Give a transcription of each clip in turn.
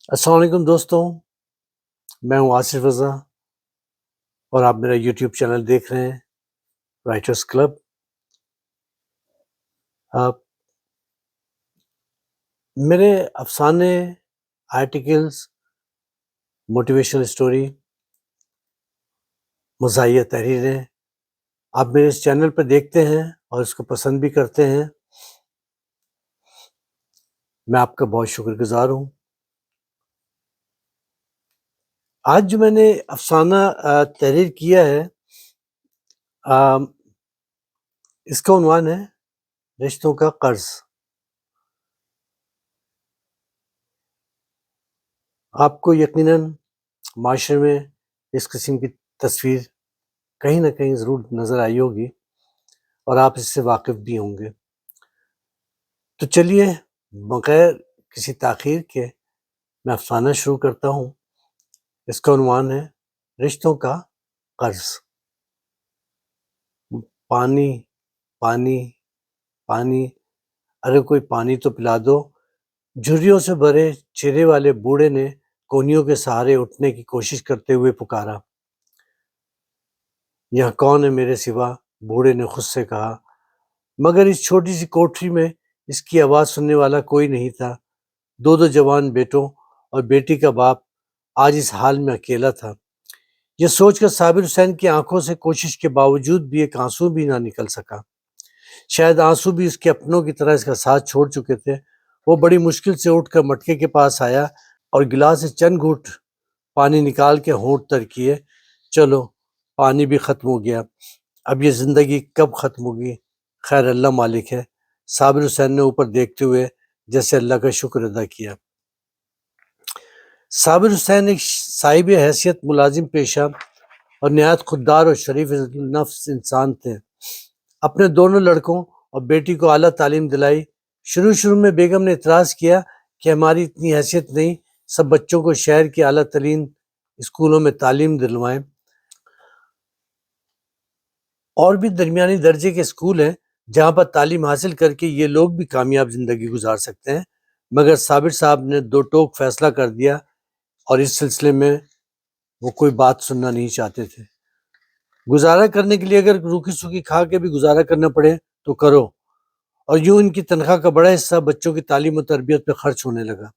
السلام علیکم دوستوں، میں ہوں آصف رضا اور آپ میرا یوٹیوب چینل دیکھ رہے ہیں رائٹرز کلب۔ آپ میرے افسانے، آرٹیکلز، موٹیویشنل اسٹوری، مزاحیہ تحریریں آپ میرے اس چینل پہ دیکھتے ہیں اور اس کو پسند بھی کرتے ہیں۔ میں آپ کا بہت شکر گزار ہوں۔ آج جو میں نے افسانہ تحریر کیا ہے، اس کا عنوان ہے رشتوں کا قرض۔ آپ کو یقیناً معاشرے میں اس قسم کی تصویر کہیں نہ کہیں ضرور نظر آئی ہوگی اور آپ اس سے واقف بھی ہوں گے۔ تو چلیے بغیر کسی تاخیر کے میں افسانہ شروع کرتا ہوں۔ اس کا عنوان ہے رشتوں کا قرض۔ پانی پانی پانی، ارے کوئی پانی تو پلا دو، جھریوں سے بھرے چہرے والے بوڑھے نے کونیوں کے سہارے اٹھنے کی کوشش کرتے ہوئے پکارا۔ یہاں کون ہے میرے سوا، بوڑھے نے خود سے کہا، مگر اس چھوٹی سی کوٹری میں اس کی آواز سننے والا کوئی نہیں تھا۔ دو جوان بیٹوں اور بیٹی کا باپ آج اس حال میں اکیلا تھا۔ یہ سوچ کر صابر حسین کی آنکھوں سے کوشش کے باوجود بھی ایک آنسو بھی نہ نکل سکا۔ شاید آنسو بھی اس کے اپنوں کی طرح اس کا ساتھ چھوڑ چکے تھے۔ وہ بڑی مشکل سے اٹھ کر مٹکے کے پاس آیا اور گلاس سے چند گھونٹ پانی نکال کے ہونٹ تر کیے۔ چلو پانی بھی ختم ہو گیا، اب یہ زندگی کب ختم ہوگی؟ خیر اللہ مالک ہے، صابر حسین نے اوپر دیکھتے ہوئے جیسے اللہ کا شکر ادا کیا۔ صابر حسین ایک صاحب حیثیت ملازم پیشہ اور نہایت خوددار اور شریف نفس انسان تھے۔ اپنے دونوں لڑکوں اور بیٹی کو اعلیٰ تعلیم دلائی۔ شروع میں بیگم نے اعتراض کیا کہ ہماری اتنی حیثیت نہیں، سب بچوں کو شہر کی اعلیٰ ترین اسکولوں میں تعلیم دلوائیں۔ اور بھی درمیانی درجے کے اسکول ہیں جہاں پر تعلیم حاصل کر کے یہ لوگ بھی کامیاب زندگی گزار سکتے ہیں، مگر صابر صاحب نے دو ٹوک فیصلہ کر دیا اور اس سلسلے میں وہ کوئی بات سننا نہیں چاہتے تھے۔ گزارا کرنے کے لیے اگر روکھی سوکھی کھا کے بھی گزارا کرنا پڑے تو کرو، اور یوں ان کی تنخواہ کا بڑا حصہ بچوں کی تعلیم و تربیت پہ خرچ ہونے لگا۔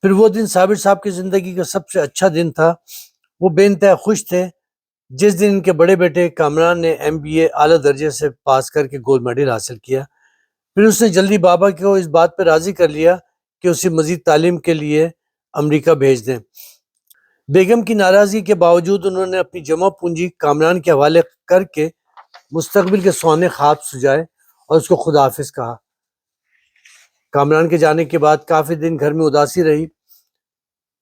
پھر وہ دن صابر صاحب کی زندگی کا سب سے اچھا دن تھا۔ وہ بے انتہا خوش تھے جس دن ان کے بڑے بیٹے کامران نے MBA اعلیٰ درجے سے پاس کر کے گولڈ میڈل حاصل کیا۔ پھر اس نے جلدی بابا کو اس بات پہ راضی کر لیا کہ اسے مزید تعلیم کے لیے امریکہ بھیج دیں۔ بیگم کی ناراضگی کے باوجود انہوں نے اپنی جمع پونجی کامران کے حوالے کر کے مستقبل کے سونے خواب سجائے اور اس کو خدا حافظ کہا۔ کامران کے جانے کے بعد کافی دن گھر میں اداسی رہی۔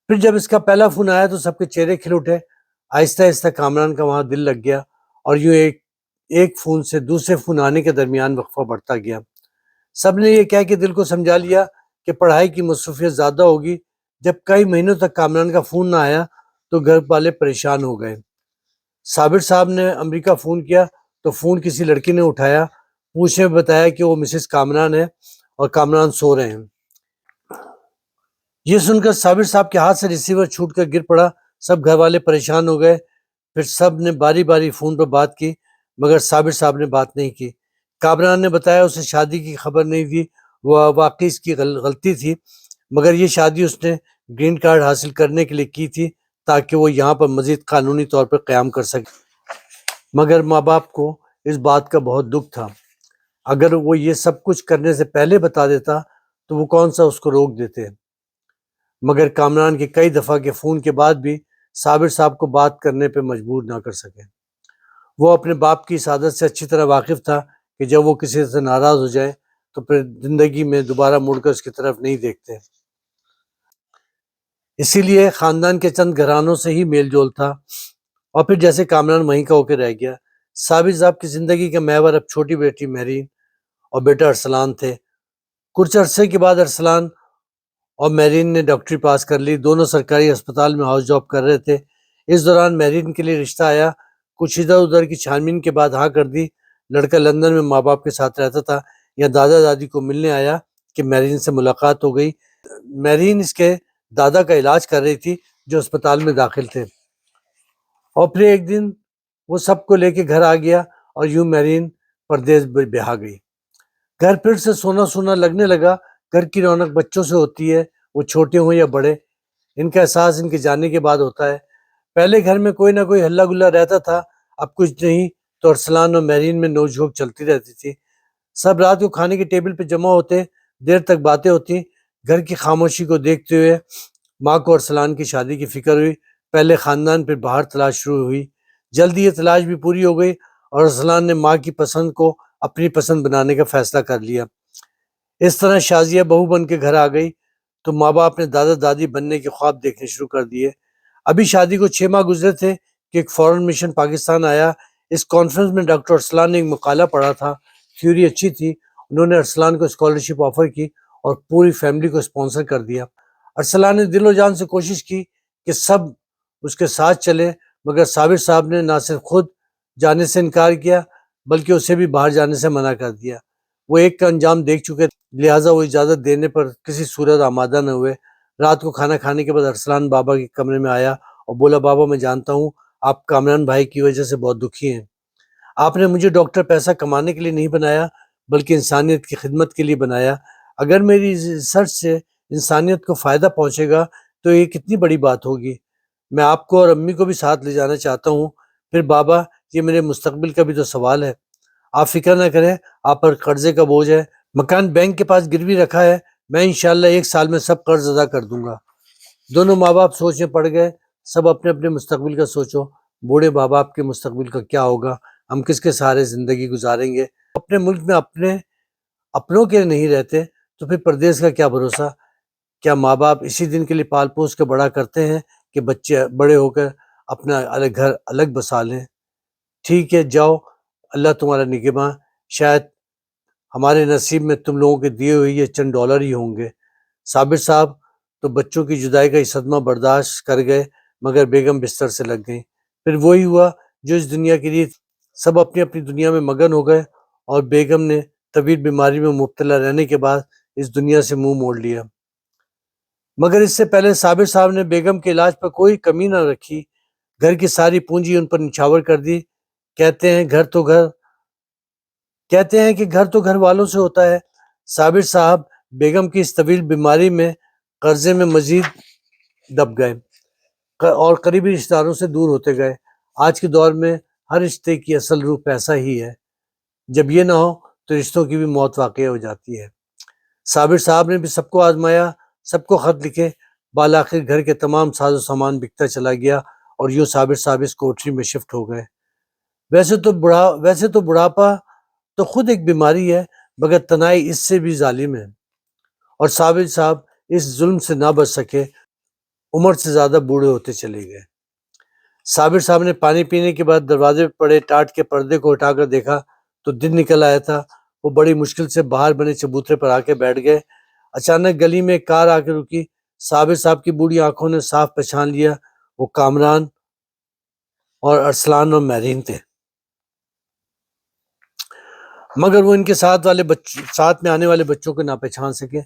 پھر جب اس کا پہلا فون آیا تو سب کے چہرے کھل اٹھے۔ آہستہ آہستہ کامران کا وہاں دل لگ گیا اور یوں ایک فون سے دوسرے فون آنے کے درمیان وقفہ بڑھتا گیا۔ سب نے یہ کہہ کے دل کو سمجھا لیا کہ پڑھائی کی مصروفیت زیادہ ہوگی۔ جب کئی مہینوں تک کامران کا فون نہ آیا تو گھر والے پریشان ہو گئے۔ صابر صاحب نے امریکہ فون کیا تو فون کسی لڑکی نے اٹھایا، پوچھنے میں بتایا کہ وہ مسز کامران ہے اور کامران سو رہے ہیں۔ یہ سن کر صابر صاحب کے ہاتھ سے ریسیور چھوٹ کر گر پڑا۔ سب گھر والے پریشان ہو گئے۔ پھر سب نے باری باری فون پر بات کی مگر صابر صاحب نے بات نہیں کی۔ کامران نے بتایا اسے شادی کی خبر نہیں تھی، وہ واقعی اس کی غلطی تھی، مگر یہ شادی اس نے گرین کارڈ حاصل کرنے کے لیے کی تھی تاکہ وہ یہاں پر مزید قانونی طور پر قیام کر سکے۔ مگر ماں باپ کو اس بات کا بہت دکھ تھا۔ اگر وہ یہ سب کچھ کرنے سے پہلے بتا دیتا تو وہ کون سا اس کو روک دیتے۔ مگر کامران کے کئی دفعہ کے فون کے بعد بھی صابر صاحب کو بات کرنے پہ مجبور نہ کر سکے۔ وہ اپنے باپ کی اس عادت سے اچھی طرح واقف تھا کہ جب وہ کسی سے ناراض ہو جائے تو پھر زندگی میں دوبارہ مڑ کر اس کی طرف نہیں دیکھتے۔ اسی لیے خاندان کے چند گھرانوں سے ہی میل جول تھا اور پھر جیسے کامران وہیں کا ہو کے رہ گیا۔ صابر صاحب کی زندگی کا محور اب چھوٹی بیٹی مہرین اور بیٹا ارسلان تھے۔ کچھ عرصے کے بعد ارسلان اور مہرین نے ڈاکٹری پاس کر لی۔ دونوں سرکاری اسپتال میں ہاؤس جاب کر رہے تھے۔ اس دوران مہرین کے لیے رشتہ آیا۔ کچھ ادھر ادھر کی چھان بین کے بعد ہاں کر دی۔ لڑکا لندن میں ماں باپ کے ساتھ رہتا تھا، یا دادا دادی کو ملنے آیا کہ مہرین سے ملاقات ہو گئی۔ مہرین اس کے دادا کا علاج کر رہی تھی جو اسپتال میں داخل تھے۔ اور پھر ایک دن وہ سب کو لے کے گھر آ گیا اور یوں میرین پردیس بہا گئی۔ گھر پھر سے سونا سونا لگنے لگا۔ گھر کی رونق بچوں سے ہوتی ہے، وہ چھوٹے ہوں یا بڑے۔ ان کا احساس ان کے جانے کے بعد ہوتا ہے۔ پہلے گھر میں کوئی نہ کوئی ہلا گلا رہتا تھا، اب کچھ نہیں تو ارسلان اور میرین میں نوک جھوک چلتی رہتی تھی۔ سب رات کو کھانے کے ٹیبل پہ جمع ہوتے، دیر تک باتیں ہوتی۔ گھر کی خاموشی کو دیکھتے ہوئے ماں کو ارسلان کی شادی کی فکر ہوئی۔ پہلے خاندان پھر باہر تلاش شروع ہوئی۔ جلدی یہ تلاش بھی پوری ہو گئی اور ارسلان نے ماں کی پسند کو اپنی پسند بنانے کا فیصلہ کر لیا۔ اس طرح شازیہ بہو بن کے گھر آ گئی تو ماں باپ نے دادا دادی بننے کے خواب دیکھنے شروع کر دیے۔ ابھی شادی کو 6 ماہ گزرے تھے کہ ایک فورن مشن پاکستان آیا۔ اس کانفرنس میں ڈاکٹر ارسلان نے ایک مقالہ پڑھا تھا۔ تھیوری اچھی تھی۔ انہوں نے ارسلان کو اسکالرشپ آفر کی اور پوری فیملی کو اسپانسر کر دیا۔ ارسلان نے دل و جان سے کوشش کی کہ سب اس کے ساتھ چلے، مگر صابر صاحب نے نہ صرف خود جانے سے انکار کیا بلکہ اسے بھی باہر جانے سے منع کر دیا۔ وہ ایک کا انجام دیکھ چکے لہٰذا وہ اجازت دینے پر کسی صورت آمادہ نہ ہوئے۔ رات کو کھانا کھانے کے بعد ارسلان بابا کے کمرے میں آیا اور بولا، بابا میں جانتا ہوں آپ کامران بھائی کی وجہ سے بہت دکھی ہیں۔ آپ نے مجھے ڈاکٹر پیسہ کمانے کے لیے نہیں بنایا بلکہ انسانیت کی خدمت کے لیے بنایا۔ اگر میری ریسرچ سے انسانیت کو فائدہ پہنچے گا تو یہ کتنی بڑی بات ہوگی۔ میں آپ کو اور امی کو بھی ساتھ لے جانا چاہتا ہوں۔ پھر بابا یہ میرے مستقبل کا بھی تو سوال ہے۔ آپ فکر نہ کریں، آپ پر قرضے کا بوجھ ہے، مکان بینک کے پاس گروی رکھا ہے، میں انشاءاللہ 1 سال میں سب قرض ادا کر دوں گا۔ دونوں ماں باپ سوچ میں پڑ گئے۔ سب اپنے اپنے مستقبل کا سوچو۔ بوڑھے ماں باپ کے مستقبل کا کیا ہوگا؟ ہم کس کے سہارے زندگی گزاریں گے؟ اپنے ملک میں اپنوں کے نہیں رہتے تو پھر پردیس کا کیا بھروسہ؟ کیا ماں باپ اسی دن کے لیے پال پوس کے بڑا کرتے ہیں کہ بچے بڑے ہو کر اپنا الگ گھر الگ بسا لیں؟ ٹھیک ہے، جاؤ، اللہ تمہارا نگہباں۔ شاید ہمارے نصیب میں تم لوگوں کے دیے ہوئے یہ چند ڈالر ہی ہوں گے۔ صابر صاحب تو بچوں کی جدائی کا یہ صدمہ برداشت کر گئے، مگر بیگم بستر سے لگ گئیں۔ پھر وہی ہوا جو اس دنیا کی ریت، سب اپنی اپنی دنیا میں مگن ہو گئے اور بیگم نے طویل بیماری میں مبتلا رہنے کے بعد اس دنیا سے منہ موڑ لیا۔ مگر اس سے پہلے صابر صاحب نے بیگم کے علاج پر کوئی کمی نہ رکھی، گھر کی ساری پونجی ان پر نچھاور کر دی۔ کہتے ہیں کہ گھر تو گھر والوں سے ہوتا ہے۔ صابر صاحب بیگم کی اس طویل بیماری میں قرضے میں مزید دب گئے اور قریبی رشتہ داروں سے دور ہوتے گئے۔ آج کے دور میں ہر رشتے کی اصل روح پیسہ ہی ہے۔ جب یہ نہ ہو تو رشتوں کی بھی موت واقع ہو جاتی ہے۔ صابر صاحب نے بھی سب کو آزمایا، سب کو خط لکھے، بالآخر گھر کے تمام ساز و سامان بکتا چلا گیا اور یوں صابر صاحب اس کوٹری میں شفٹ ہو گئے۔ ویسے تو بڑھاپا تو خود ایک بیماری ہے، مگر تنہائی اس سے بھی ظالم ہے، اور صابر صاحب اس ظلم سے نہ بچ سکے، عمر سے زیادہ بوڑھے ہوتے چلے گئے۔ صابر صاحب نے پانی پینے کے بعد دروازے پہ پڑے ٹاٹ کے پردے کو اٹھا کر دیکھا تو دن نکل آیا تھا۔ وہ بڑی مشکل سے باہر بنے چبوترے پر آ کے بیٹھ گئے۔ اچانک گلی میں ایک کار آ کے رکی۔ صابر صاحب کی بوڑھی آنکھوں نے صاف پہچان لیا، وہ کامران اور ارسلان اور میرین تھے، مگر وہ ان کے ساتھ میں آنے والے بچوں کو نہ پہچان سکے۔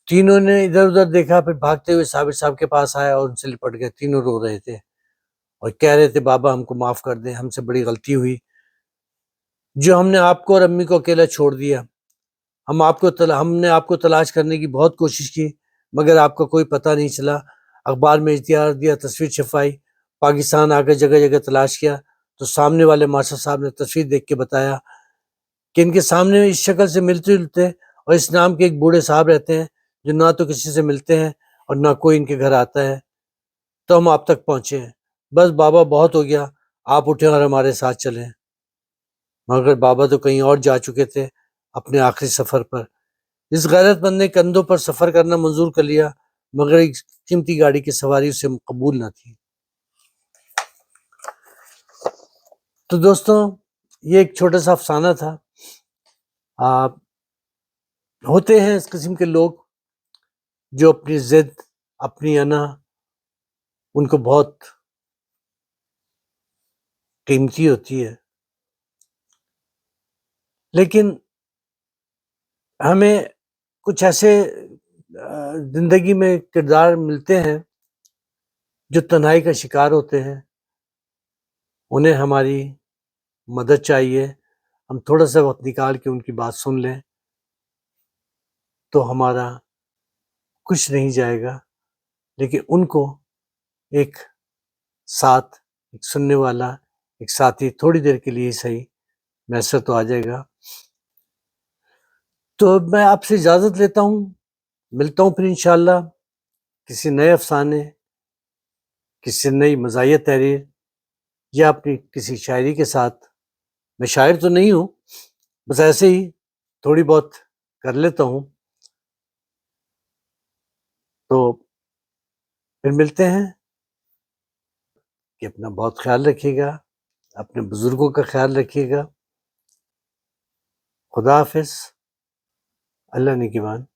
تینوں نے ادھر ادھر دیکھا، پھر بھاگتے ہوئے صابر صاحب کے پاس آیا اور ان سے لپٹ گئے۔ تینوں رو رہے تھے اور کہہ رہے تھے، بابا ہم کو معاف کر دیں، ہم سے بڑی غلطی ہوئی جو ہم نے آپ کو اور امی کو اکیلا چھوڑ دیا۔ ہم نے آپ کو تلاش کرنے کی بہت کوشش کی، مگر آپ کا کوئی پتہ نہیں چلا۔ اخبار میں اشتہار دیا، تصویر چھپائی، پاکستان آ کر جگہ جگہ تلاش کیا تو سامنے والے ماسٹر صاحب نے تصویر دیکھ کے بتایا کہ ان کے سامنے اس شکل سے ملتے جلتے اور اس نام کے ایک بوڑھے صاحب رہتے ہیں جو نہ تو کسی سے ملتے ہیں اور نہ کوئی ان کے گھر آتا ہے۔ تو ہم آپ تک پہنچے ہیں۔ بس بابا بہت ہو گیا، آپ اٹھیں اور ہمارے ساتھ چلیں۔ مگر بابا تو کہیں اور جا چکے تھے اپنے آخری سفر پر۔ اس غیرت مند نے کندھوں پر سفر کرنا منظور کر لیا، مگر ایک قیمتی گاڑی کی سواری اسے قبول نہ تھی۔ تو دوستوں، یہ ایک چھوٹا سا افسانہ تھا۔ ہوتے ہیں اس قسم کے لوگ جو اپنی ضد، اپنی انا، ان کو بہت قیمتی ہوتی ہے، لیکن ہمیں کچھ ایسے زندگی میں کردار ملتے ہیں جو تنہائی کا شکار ہوتے ہیں، انہیں ہماری مدد چاہیے، ہم تھوڑا سا وقت نکال کے ان کی بات سن لیں تو ہمارا کچھ نہیں جائے گا، لیکن ان کو ایک ساتھ، ایک سننے والا، ایک ساتھی تھوڑی دیر کے لیے صحیح میسر تو آ جائے گا۔ تو اب میں آپ سے اجازت لیتا ہوں، ملتا ہوں پھر انشاءاللہ کسی نئے افسانے، کسی نئی مزاحیہ تحریر یا اپنی کسی شاعری کے ساتھ۔ میں شاعر تو نہیں ہوں، بس ایسے ہی تھوڑی بہت کر لیتا ہوں۔ تو پھر ملتے ہیں، کہ اپنا بہت خیال رکھیے گا، اپنے بزرگوں کا خیال رکھیے گا۔ خدا حافظ، اللہ نگہبان۔